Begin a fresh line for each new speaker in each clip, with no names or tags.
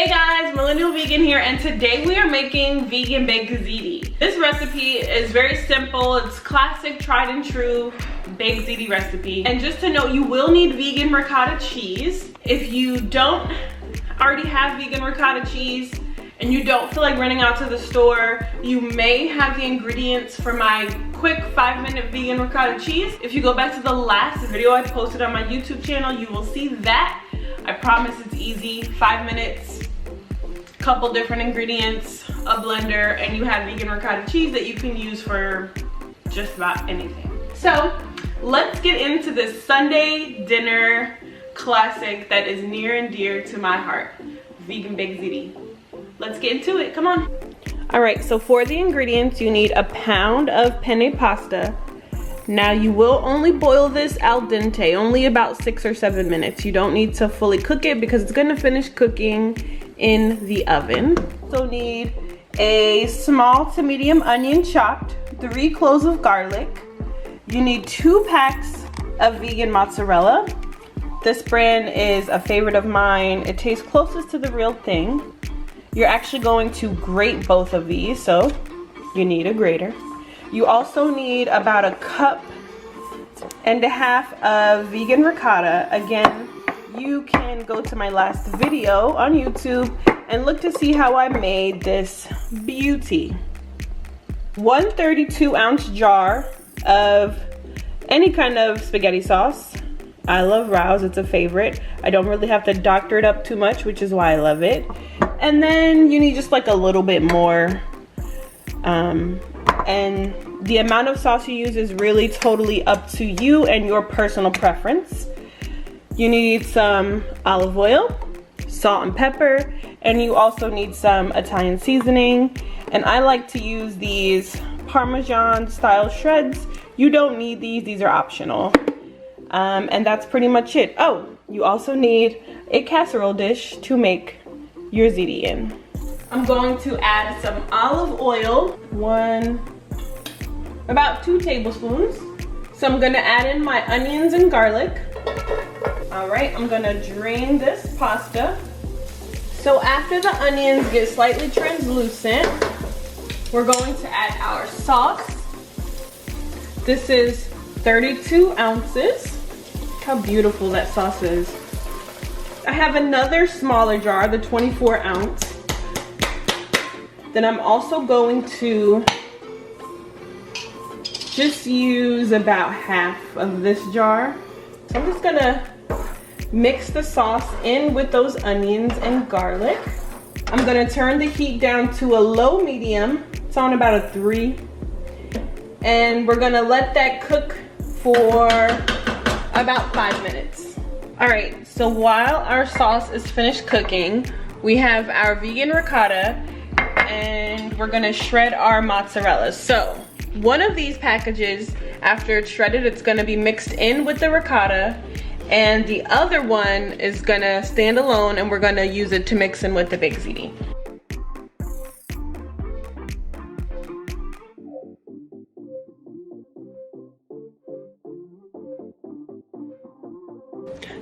Hey guys, Millennial Vegan here, and today we are making vegan baked ziti. This recipe is very simple. It's classic, tried and true baked ziti recipe. And just to note, you will need vegan ricotta cheese. If you don't already have vegan ricotta cheese and you don't feel like running out to the store, you may have the ingredients for my quick 5-minute vegan ricotta cheese. If you go back to the last video I posted on my YouTube channel, you will see that. I promise it's easy, 5 minutes, couple different ingredients, a blender, and you have vegan ricotta cheese that you can use for just about anything. So let's get into this Sunday dinner classic that is near and dear to my heart, vegan baked ziti. Let's get into it, come on. All right, so for the ingredients, you need a pound of penne pasta. Now you will only boil this al dente, only about 6 or 7 minutes. You don't need to fully cook it because it's gonna finish cooking in the oven. So need a small to medium onion chopped, 3 cloves of garlic. You need 2 packs of vegan mozzarella. This brand is a favorite of mine. It tastes closest to the real thing. You're actually going to grate both of these, so you need a grater. You also need about 1.5 cups of vegan ricotta. Again, you can go to my last video on YouTube and look to see how I made this beauty. 1 32-ounce jar of any kind of spaghetti sauce. I love Rao's, it's a favorite. I don't really have to doctor it up too much, which is why I love it. And then you need just like a little bit more. And the amount of sauce you use is really totally up to you and your personal preference. You need some olive oil, salt and pepper, and you also need some Italian seasoning. And I like to use these Parmesan style shreds. You don't need these are optional. And that's pretty much it. Oh, you also need a casserole dish to make your ziti in. I'm going to add some olive oil, about 2 tablespoons. So I'm gonna add in my onions and garlic. All right, I'm gonna drain this pasta. So after the onions get slightly translucent, we're going to add our sauce. This is 32 ounces. Look how beautiful that sauce is. I have another smaller jar, the 24 ounce. Then I'm also going to just use about half of this jar. So I'm just gonna mix the sauce in with those onions and garlic. I'm gonna turn the heat down to a low medium. It's on about a 3. And we're gonna let that cook for about 5 minutes. All right, so while our sauce is finished cooking, we have our vegan ricotta and we're gonna shred our mozzarella. So one of these packages, after it's shredded, it's gonna be mixed in with the ricotta, and the other one is gonna stand alone and we're gonna use it to mix in with the baked ziti.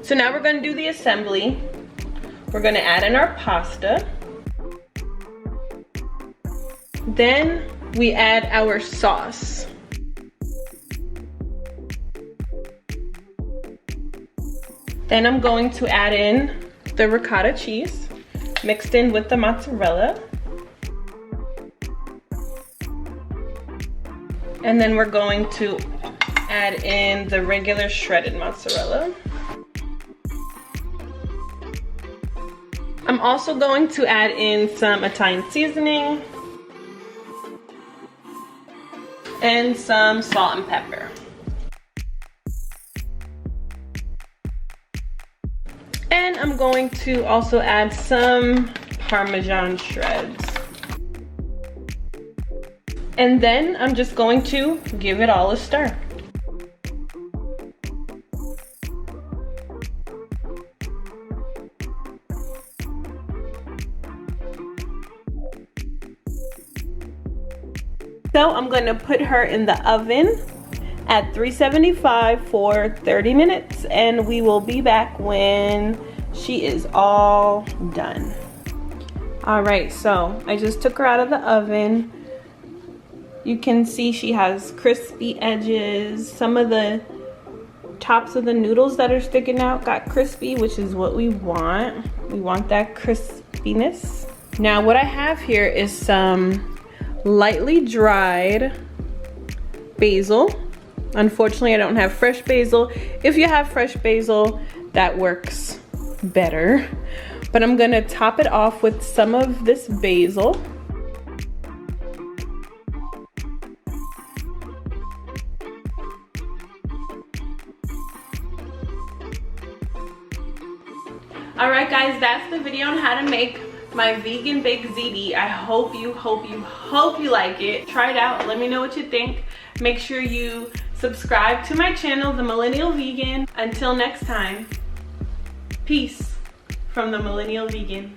So now we're gonna do the assembly. We're gonna add in our pasta. Then we add our sauce. Then I'm going to add in the ricotta cheese mixed in with the mozzarella. And then we're going to add in the regular shredded mozzarella. I'm also going to add in some Italian seasoning and some salt and pepper. And I'm going to also add some Parmesan shreds. And then I'm just going to give it all a stir. So I'm going to put her in the oven at 375 for 30 minutes, and we will be back when she is all done. All right, so I just took her out of the oven. You can see she has crispy edges. Some of the tops of the noodles that are sticking out got crispy, which is what we want. We want that crispiness. Now what I have here is some lightly dried basil. Unfortunately, I don't have fresh basil. If you have fresh basil, that works better. But I'm gonna top it off with some of this basil. All right, guys, that's the video on how to make my vegan baked ziti. I hope you like it. Try it out. Let me know what you think. Make sure you subscribe to my channel, The Millennial Vegan. Until next time, peace from the Millennial Vegan.